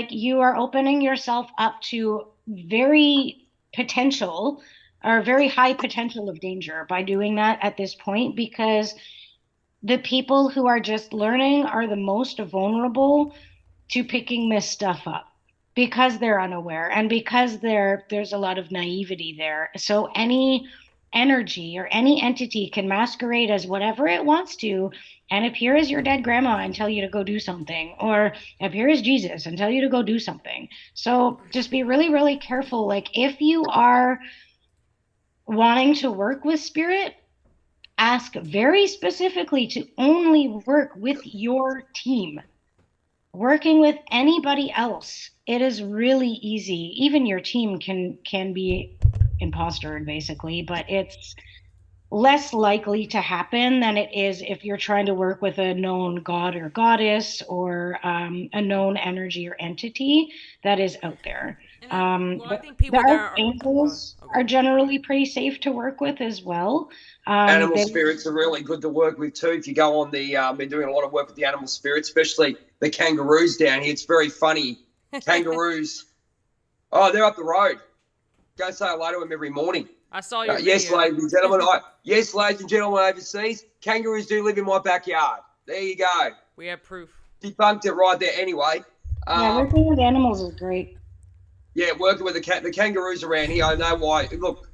You are opening yourself up to very potential or very high potential of danger by doing that at this point, because the people who are just learning are the most vulnerable to picking this stuff up because they're unaware and because there's a lot of naivety there. So any energy or any entity can masquerade as whatever it wants to and appear as your dead grandma and tell you to go do something, or appear as Jesus and tell you to go do something. So just be really, really careful. Like, if you are wanting to work with spirit, ask very specifically to only work with your team. Working with anybody else, it is really easy. Even your team can be impostered basically, but it's less likely to happen than it is if you're trying to work with a known god or goddess, or a known energy or entity that is out there. And I, well, I But think the people there are. Oh, go ahead. archangels Oh, go are ahead. generally pretty safe to work with as well. Animal They spirits are really good to work with too. If you go on the, been doing a lot of work with the animal spirits, especially the kangaroos down here. It's very funny. Kangaroos, oh, they're up the road. Go say hello to them every morning. I saw your Yes, video. ladies and gentlemen. Yes, ladies and gentlemen overseas, kangaroos do live in my backyard. There you go. We have proof. Debunked it right there. Anyway, Yeah, working with animals is great. yeah, working with the kangaroos around here. I know why. Look,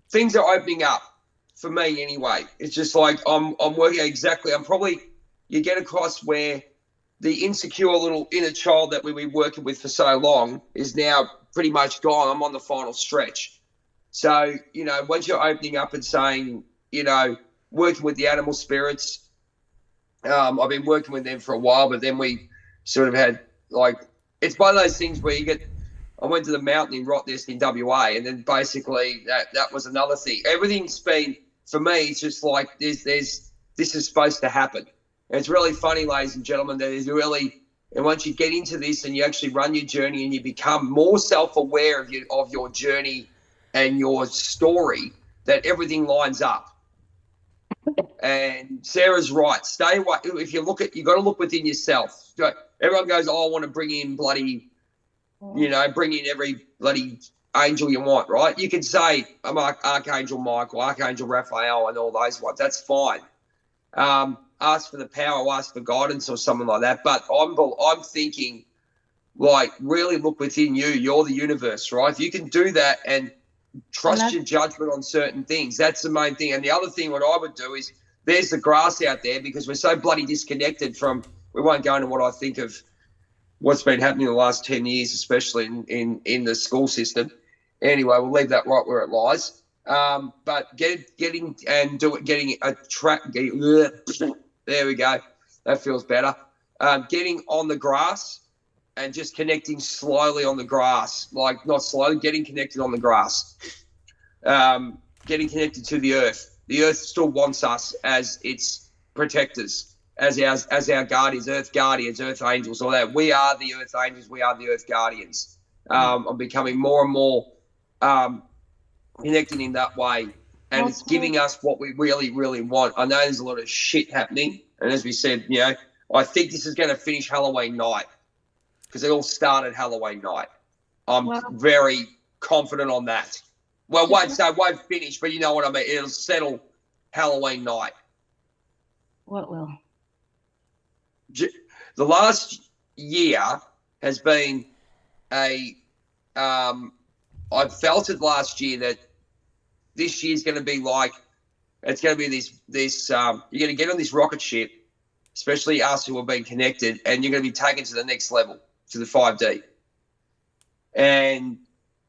things are opening up for me anyway. It's just like I'm working exactly. You get across where the insecure little inner child that we've been working with for so long is now pretty much gone. I'm on the final stretch. So, once you're opening up and saying, working with the animal spirits, I've been working with them for a while, but then we sort of had, like, it's one of those things where I went to the mountain in Rottnest in WA, and then basically that was another thing. Everything's been, for me, it's just like this is supposed to happen. And it's really funny, ladies and gentlemen, that is really, and once you get into this and you actually run your journey and you become more self-aware of your journey and your story, that everything lines up. And Sarah's right. Stay away. If you you got to look within yourself. Everyone goes, oh, I want to bring in bring in every bloody angel you want, right? You can say, I'm Archangel Michael, Archangel Raphael, and all those ones. That's fine. Ask for the power, ask for guidance or something like that. But I'm thinking, like, really look within you. You're the universe, right? If you can do that and trust your judgment on certain things, that's the main thing. And the other thing, what I would do is, there's the grass out there, because we're so bloody disconnected from, we won't go into what I think of what's been happening in the last 10 years, especially in the school system. Anyway, we'll leave that right where it lies. But getting a track, there we go. That feels better. Getting on the grass and just connecting slowly on the grass, like not slowly, getting connected on the grass. Getting connected to the earth. The earth still wants us as its protectors, as our guardians, earth angels, all that. We are the earth angels. We are the earth guardians. I'm becoming more and more connected in that way, and it's giving us what we really, really want. I know there's a lot of shit happening, and as we said, I think this is going to finish Halloween night, because it all started Halloween night. I'm very confident on that. Well, it won't finish, but you know what I mean. It'll settle Halloween night. What will? The last year has been I felt it last year that this year's going to be like, it's going to be this you're going to get on this rocket ship, especially us who have been connected, and you're going to be taken to the next level, to the 5D. And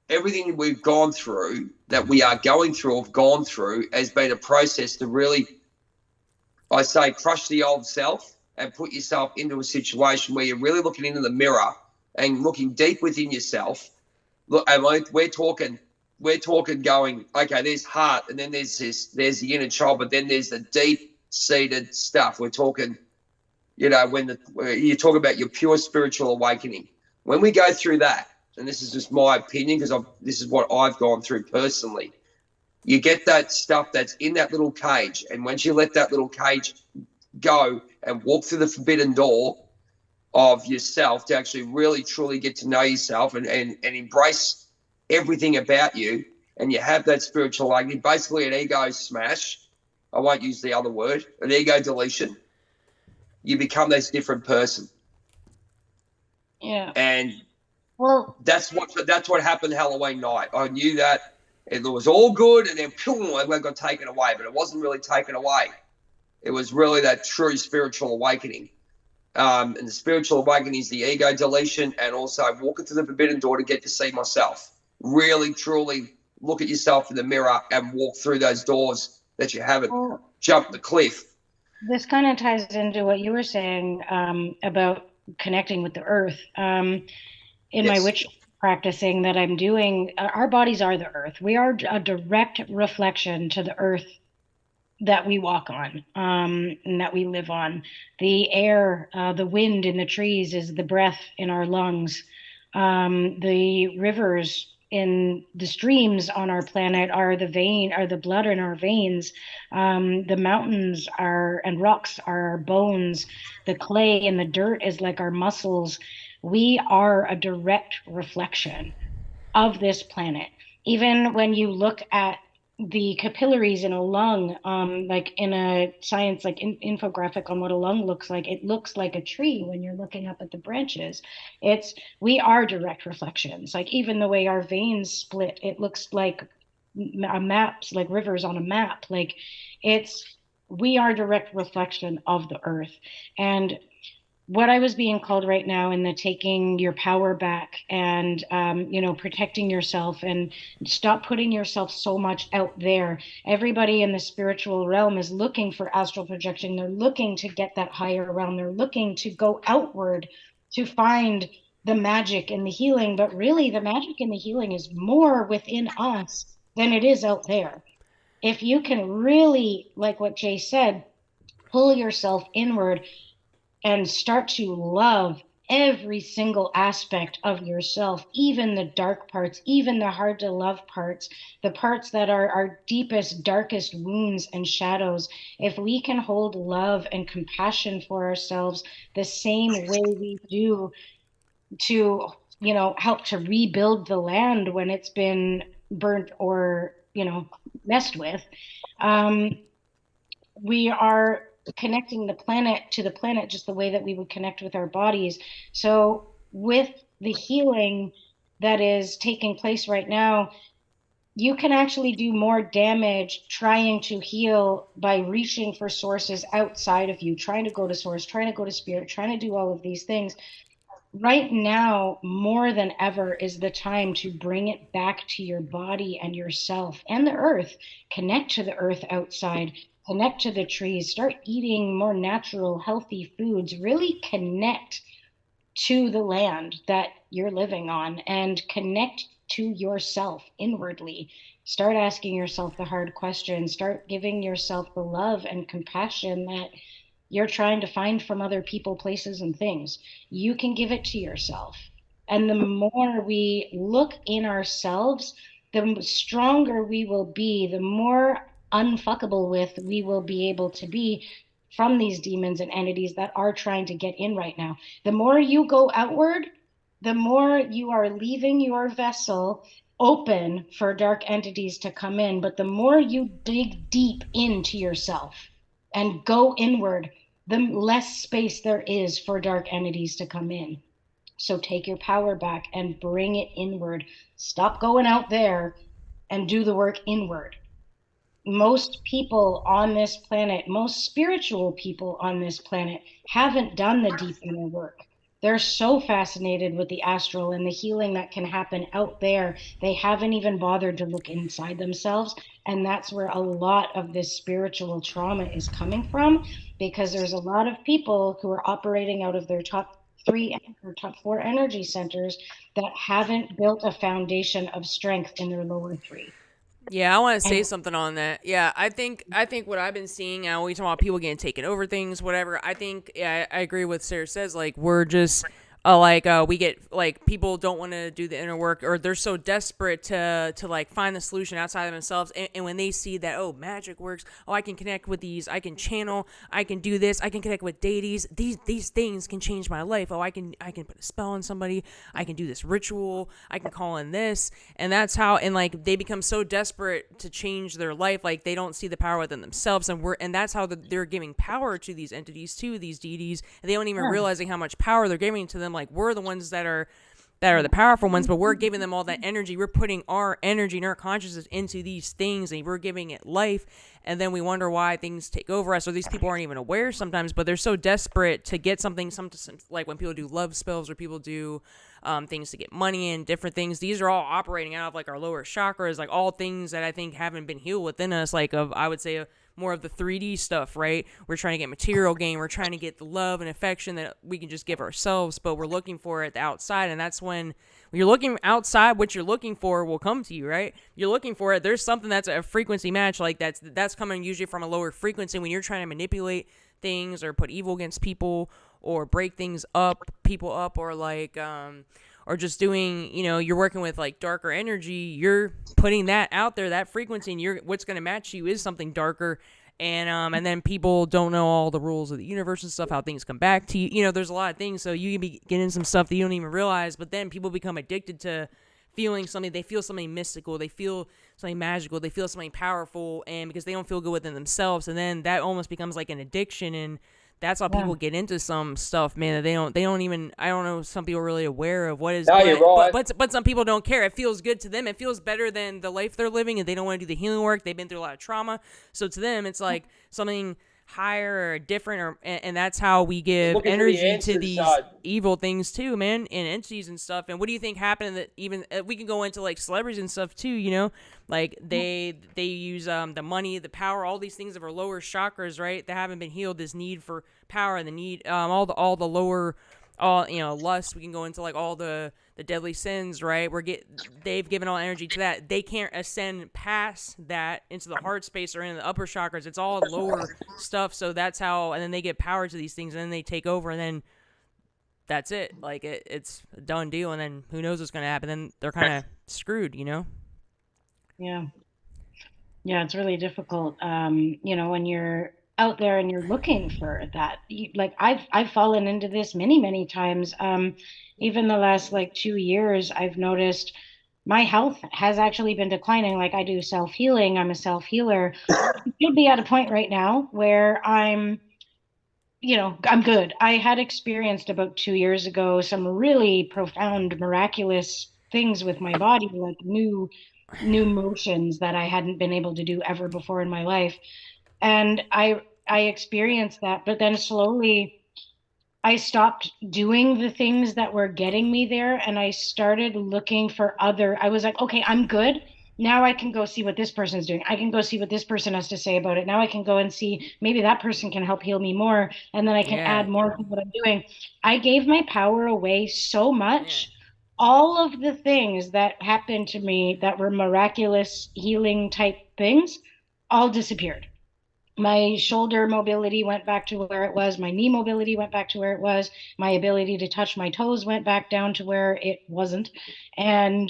everything we've gone through, that we are going through or have gone through, has been a process to really, I say, crush the old self and put yourself into a situation where you're really looking into the mirror and looking deep within yourself. Look, and we're talking going, okay, there's heart, and then there's the inner child, but then there's the deep-seated stuff. We're talking, when you talk about your pure spiritual awakening. When we go through that, and this is just my opinion, because this is what I've gone through personally, You get that stuff that's in that little cage, and once you let that little cage go and walk through the forbidden door of yourself to actually really truly get to know yourself and embrace everything about you, and you have that spiritual awakening, basically an ego smash. I won't use the other word, an ego deletion. You become this different person. Yeah. And Well, that's what happened Halloween night. I knew that it was all good, and then it got taken away, but it wasn't really taken away. It was really that true spiritual awakening. And the spiritual awakening is the ego deletion, and also walking through the forbidden door to get to see myself. Really, truly look at yourself in the mirror and walk through those doors that you haven't jumped the cliff. This kind of ties into what you were saying about connecting with the earth. In my witch practicing that I'm doing, our bodies are the earth. We are a direct reflection to the earth that we walk on, and that we live on. The air, the wind in the trees is the breath in our lungs. The rivers in the streams on our planet are the blood in our veins. The mountains are and rocks are our bones. The clay and the dirt is like our muscles. We are a direct reflection of this planet. Even when you look at the capillaries in a lung, like in a science like infographic on what a lung looks like, it looks like a tree when you're looking up at the branches. We are direct reflections. Like even the way our veins split, it looks like maps, like rivers on a map. Like we are direct reflection of the earth. And what I was being called right now in the taking your power back and protecting yourself and stop putting yourself so much out there. Everybody in the spiritual realm is looking for astral projection. They're looking to get that higher realm. They're looking to go outward to find the magic and the healing. But really, the magic and the healing is more within us than it is out there. If you can really, like what Jay said, pull yourself inward and start to love every single aspect of yourself, even the dark parts, even the hard to love parts, the parts that are our deepest, darkest wounds and shadows. If we can hold love and compassion for ourselves the same way we do to, help to rebuild the land when it's been burnt or, messed with, um, we are connecting the planet to the planet just the way that we would connect with our bodies. So, with the healing that is taking place right now, you can actually do more damage trying to heal by reaching for sources outside of you, trying to go to source, trying to go to spirit, trying to do all of these things. Right now, more than ever, is the time to bring it back to your body and yourself and the earth. Connect to the earth outside, connect to the trees, start eating more natural, healthy foods, really connect to the land that you're living on and connect to yourself inwardly. Start asking yourself the hard questions, start giving yourself the love and compassion that you're trying to find from other people, places, and things. You can give it to yourself. And the more we look in ourselves, the stronger we will be, the more unfuckable with we will be able to be from these demons and entities that are trying to get in right now. The more you go outward, the more you are leaving your vessel open for dark entities to come in. But the more you dig deep into yourself and go inward, the less space there is for dark entities to come in. So take your power back and bring it inward. Stop going out there and do the work inward. Most people on this planet, most spiritual people on this planet, haven't done the deep inner work. They're so fascinated with the astral and the healing that can happen out there. They haven't even bothered to look inside themselves. And that's where a lot of this spiritual trauma is coming from, because there's a lot of people who are operating out of their top three or top four energy centers that haven't built a foundation of strength in their lower three. Yeah, I want to say And something on that. Yeah, I think what I've been seeing now, we talk about people getting taken over things, whatever. I think, yeah, I agree with Sarah says. Like, we're just we get like people don't want to do the inner work, or they're so desperate to like find the solution outside of themselves, and when they see that, oh, magic works, oh, I can connect with these, I can channel, I can do this, I can connect with deities, these things can change my life, oh, I can put a spell on somebody, I can do this ritual, I can call in this, and that's how, and like they become so desperate to change their life, like they don't see the power within themselves, and that's how they're giving power to these entities, to these deities, and they don't even realizing how much power they're giving to them. Like, we're the ones that are the powerful ones, but we're giving them all that energy. We're putting our energy and our consciousness into these things, and we're giving it life. And then we wonder why things take over us, or these people aren't even aware sometimes, but they're so desperate to get something, like when people do love spells, or people do things to get money and different things. These are all operating out of like our lower chakras, like all things that I think haven't been healed within us, like I would say more of the 3D stuff, right? We're trying to get material gain. We're trying to get the love and affection that we can just give ourselves, but we're looking for it at the outside. And that's when you're looking outside, what you're looking for will come to you, right? You're looking for it. There's something that's a frequency match, like that's coming usually from a lower frequency. When you're trying to manipulate things or put evil against people or break things up, people up, or like, or just doing, you're working with like darker energy, you're putting that out there, that frequency, and what's going to match you is something darker. And then people don't know all the rules of the universe and stuff, how things come back to you. There's a lot of things, so you can be getting some stuff that you don't even realize, but then people become addicted to feeling something. They feel something mystical, they feel something magical, they feel something powerful, and because they don't feel good within themselves, and then that almost becomes like an addiction. And that's how people get into some stuff, man, that they don't even, I don't know, some people are really aware of what is, No, you're right. but some people don't care. It feels good to them. It feels better than the life they're living, and they don't want to do the healing work. They've been through a lot of trauma. So to them, it's like something higher or different, and that's how we give energy to these evil things too, man, and entities and stuff. And what do you think happened that even, we can go into like celebrities and stuff too, like they use the money, the power, all these things of our lower chakras, right, that haven't been healed, this need for power, and the need, all the lower, lust. We can go into like all the deadly sins, right? They've given all energy to that. They can't ascend past that into the heart space or into the upper chakras. It's all lower stuff. So that's how, and then they get power to these things, and then they take over, and then that's it. Like it's a done deal, and then who knows what's going to happen. Then they're kind of screwed, Yeah. Yeah, it's really difficult. When you're out there and you're looking for that. Like I've fallen into this many times. Even the last like 2 years, I've noticed my health has actually been declining. Like I do self-healing. I'm a self-healer. I should be at a point right now where I'm good. I had experienced about 2 years ago some really profound, miraculous things with my body, like new motions that I hadn't been able to do ever before in my life. And I experienced that, but then slowly I stopped doing the things that were getting me there, and I started looking for I was like, okay, I'm good. Now I can go see what this person's doing. I can go see what this person has to say about it. Now I can go and see maybe that person can help heal me more, and then I can add more to what I'm doing. I gave my power away so much. All of the things that happened to me that were miraculous healing type things all disappeared. My shoulder mobility went back to where it was. My knee mobility went back to where it was. My ability to touch my toes went back down to where it wasn't. And,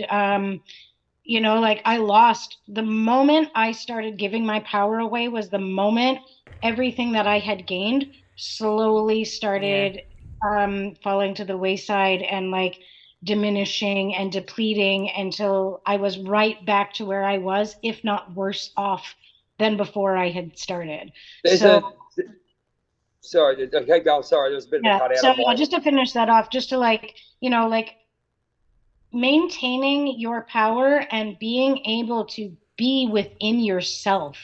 like I lost the moment I started giving my power away was the moment everything that I had gained slowly started falling to the wayside and like diminishing and depleting until I was right back to where I was, if not worse off than before I had started. Sorry, okay, go. Sorry, there was a bit of a cut out. So just to finish that off, just to like maintaining your power and being able to be within yourself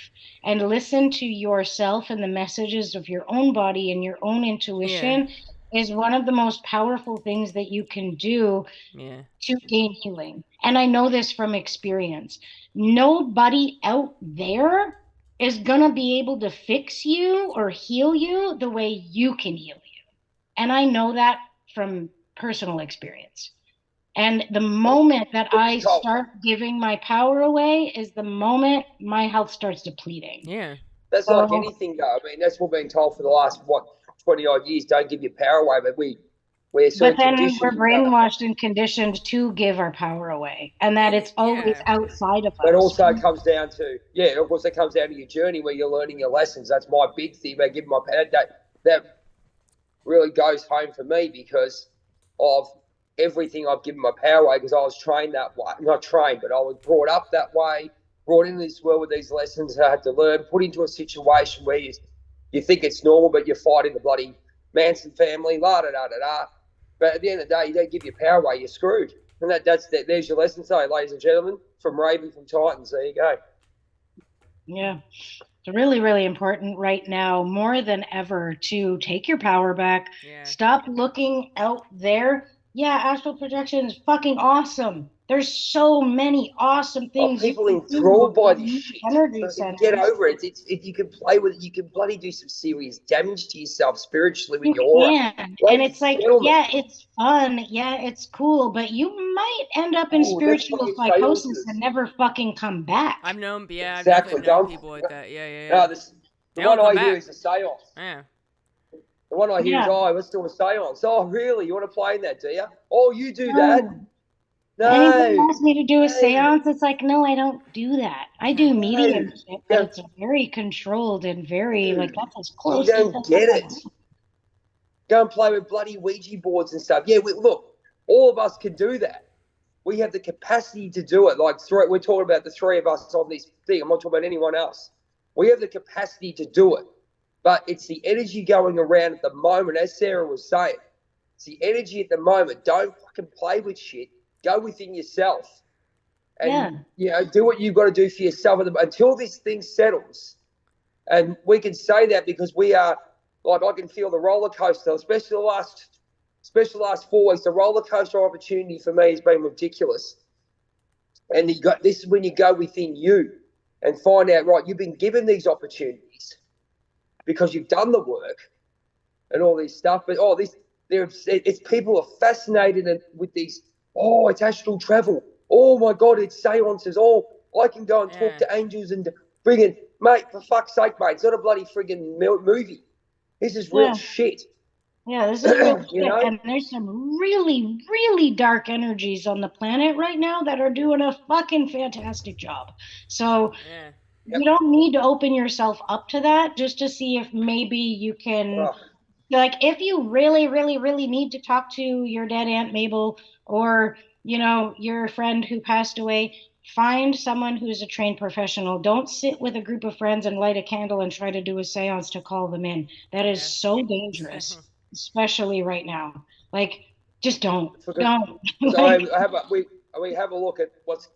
and listen to yourself and the messages of your own body and your own intuition is one of the most powerful things that you can do to gain healing. And I know this from experience. Nobody out there is going to be able to fix you or heal you the way you can heal you. And I know that from personal experience. And the moment that I start giving my power away is the moment my health starts depleting. Yeah. That's like anything, though. I mean, that's what we've been told for the last, 20 odd years. Don't give your power away. But We're sort But of then we're conditioned. brainwashed and conditioned to give our power away, and that it's always Yeah. outside of But us. also comes down to, yeah, of course, it comes down to your journey where you're learning your lessons. That's my big thing about giving my that really goes home for me because of everything I've given my power away because I was trained that way. Not trained, but I was brought up that way, brought into this world with these lessons I had to learn, put into a situation where you think it's normal, but you're fighting the bloody Manson family, la da da da da. But at the end of the day, you don't give your power away, you're screwed. And there's your lesson today, ladies and gentlemen, from Raven from Titans. There you go. Yeah. It's really, really important right now, more than ever, to take your power back. Yeah. Stop looking out there. Yeah, astral projection is fucking awesome. There's so many awesome Oh, things you people can enthralled do by with this these shit. energy Fucking get centers. over it. If you can play with it, you can bloody do some serious damage to yourself spiritually with You your aura. can. And Ladies it's and like, gentlemen, yeah, it's fun. Yeah, it's cool. But you might end up in oh, that's spiritual fucking psychosis and seances. never fucking come back. I've Exactly. definitely known Don't. people like that. Yeah, yeah, yeah. No, the They one don't come I hear back. is a seance. Yeah. The one I hear is, Yeah. oh, let's do a seance. Oh, really? You want to play in that, do you? Oh, you do that? No. Anyone No. asks me to do a No. seance, it's like, no, I don't do that. I do No. mediumship, but You it's very controlled and very, like, that's as you close as don't get it. Go and play with bloody Ouija boards and stuff. Yeah, look, all of us can do that. We have the capacity to do it. Like we're talking about the three of us on this thing. I'm not talking about anyone else. We have the capacity to do it, but it's the energy going around at the moment. As Sarah was saying, it's the energy at the moment. Don't fucking play with shit. Go within yourself, Yeah. and do what you've got to do for yourself until this thing settles. And we can say that because we are like I can feel the roller coaster, especially the last 4 weeks. The roller coaster opportunity for me has been ridiculous. And this is when you go within you and find out, right, you've been given these opportunities because you've done the work and all this stuff. But it's people are fascinated with these. Oh, it's astral travel. Oh my God, it's seances. Oh, I can go and talk to angels and bring in, mate. For fuck's sake, mate, it's not a bloody frigging movie. This is real Yeah. shit. Yeah, this is real You shit. know? And there's some really, really dark energies on the planet right now that are doing a fucking fantastic job. So Yeah. you don't need to open yourself up to that just to see if maybe you can, Oh, like, if you really, really, really need to talk to your dead Aunt Mabel or, your friend who passed away, find someone who's a trained professional. Don't sit with a group of friends and light a candle and try to do a seance to call them in. That is Yeah. so dangerous, especially right now. Like, just don't. because Don't. I Like, have we have a look at what's.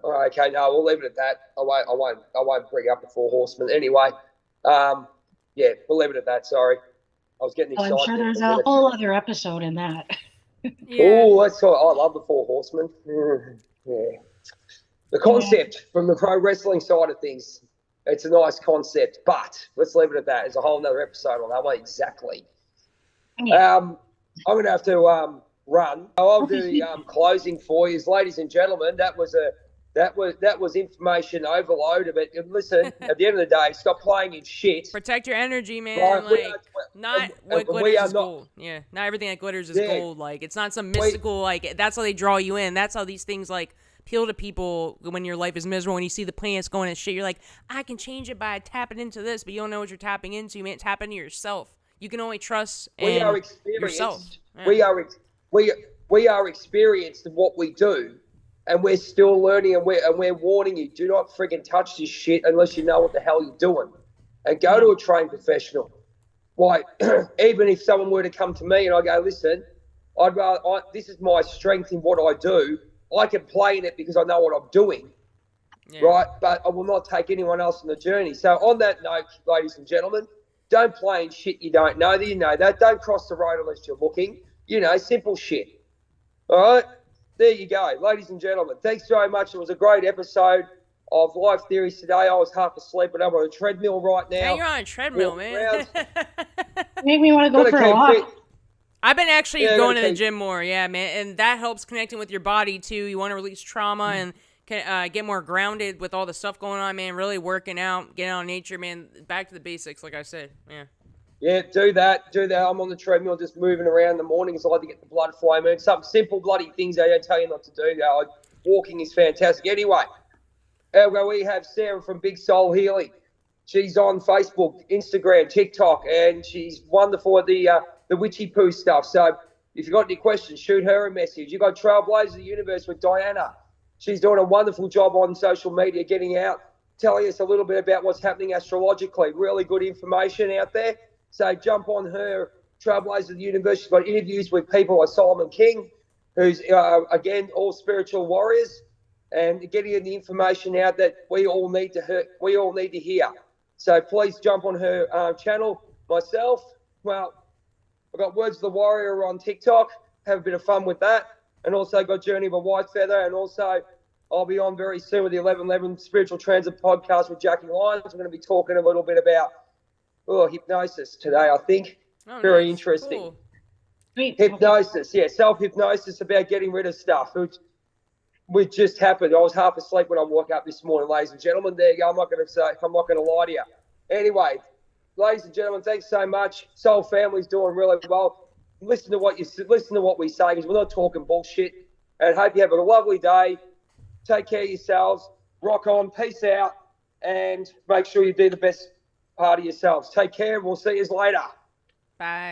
Okay, no, we'll leave it at that. I won't bring up the four horsemen anyway. Yeah, we'll leave it at that. Sorry, I was getting oh, I'm excited sure there there's for a a minute. whole other episode in that. Yeah. Oh, I love the four horsemen. Yeah, the Yeah. concept from the pro wrestling side of things. It's a nice concept, but let's leave it at that. There's a whole other episode on that one exactly. Yeah. I'm going to have to run. I'll Okay, do the sweet. closing for you, ladies and gentlemen. That was information overload. But listen, at the end of the day, stop playing in shit. Protect your energy, man. Right? Like, not what We glitters are is not. gold. Yeah, not everything that glitters is Yeah, gold. Like, it's not some we mystical, like, that's how they draw you in. That's how these things, like, appeal to people when your life is miserable. When you see the planets going and shit, you're like, I can change it by tapping into this, but you don't know what you're tapping into. You may tap into yourself. You can only trust we are in yourself. experienced. Yeah. We are experienced in what we do, and we're still learning. And we're warning you: do not friggin' touch this shit unless you know what the hell you're doing, and go to a trained professional. Why? Even if someone were to come to me and I go, listen, this is my strength in what I do. I can play in it because I know what I'm doing, Yeah. right? But I will not take anyone else on the journey. So on that note, ladies and gentlemen, don't play in shit you don't know that you know that. Don't cross the road unless you're looking. Simple shit. All right? There you go. Ladies and gentlemen, thanks very much. It was a great episode of Life Theories today. I was half asleep, but I'm on a treadmill right now. Yeah, you're on a treadmill, man. Make me want to go Gotta for a keep walk. fit. I've been actually Yeah, going to gotta the keep- gym more, yeah, man, and that helps connecting with your body too. You want to release trauma and get more grounded with all the stuff going on, man. Really working out, getting out in nature, man. Back to the basics, like I said, yeah. Yeah, do that. I'm on the treadmill just moving around in the mornings. I like to get the blood flowing. Some simple bloody things they don't tell you not to do. Walking is fantastic. Anyway, we have Sarah from Big Soul Healing. She's on Facebook, Instagram, TikTok, and she's wonderful at the witchy poo stuff. So if you've got any questions, shoot her a message. You've got Trailblazers of the Universe with Diana. She's doing a wonderful job on social media, getting out, telling us a little bit about what's happening astrologically. Really good information out there. So jump on her Trailblazers of the Universe. She's got interviews with people like Solomon King, who's, again, all spiritual warriors, and getting the information out that we all need to hear. So please jump on her channel. Myself, well, I've got Words of the Warrior on TikTok. Have a bit of fun with that. And also got Journey of a White Feather. And also I'll be on very soon with the 1111 Spiritual Transit podcast with Jackie Lyons. We're going to be talking a little bit about hypnosis today, I think. Oh, Very nice. interesting. Cool. Sweet. Hypnosis, yeah, self-hypnosis, about getting rid of stuff, which just happened. I was half asleep when I woke up this morning, ladies and gentlemen. There you go. I'm not going to lie to you. Anyway, ladies and gentlemen, thanks so much. Soul Family's doing really well. Listen to what we say, because we're not talking bullshit. And hope you have a lovely day. Take care of yourselves. Rock on. Peace out. And make sure you do the best part of yourselves. Take care. We'll see you later. Bye.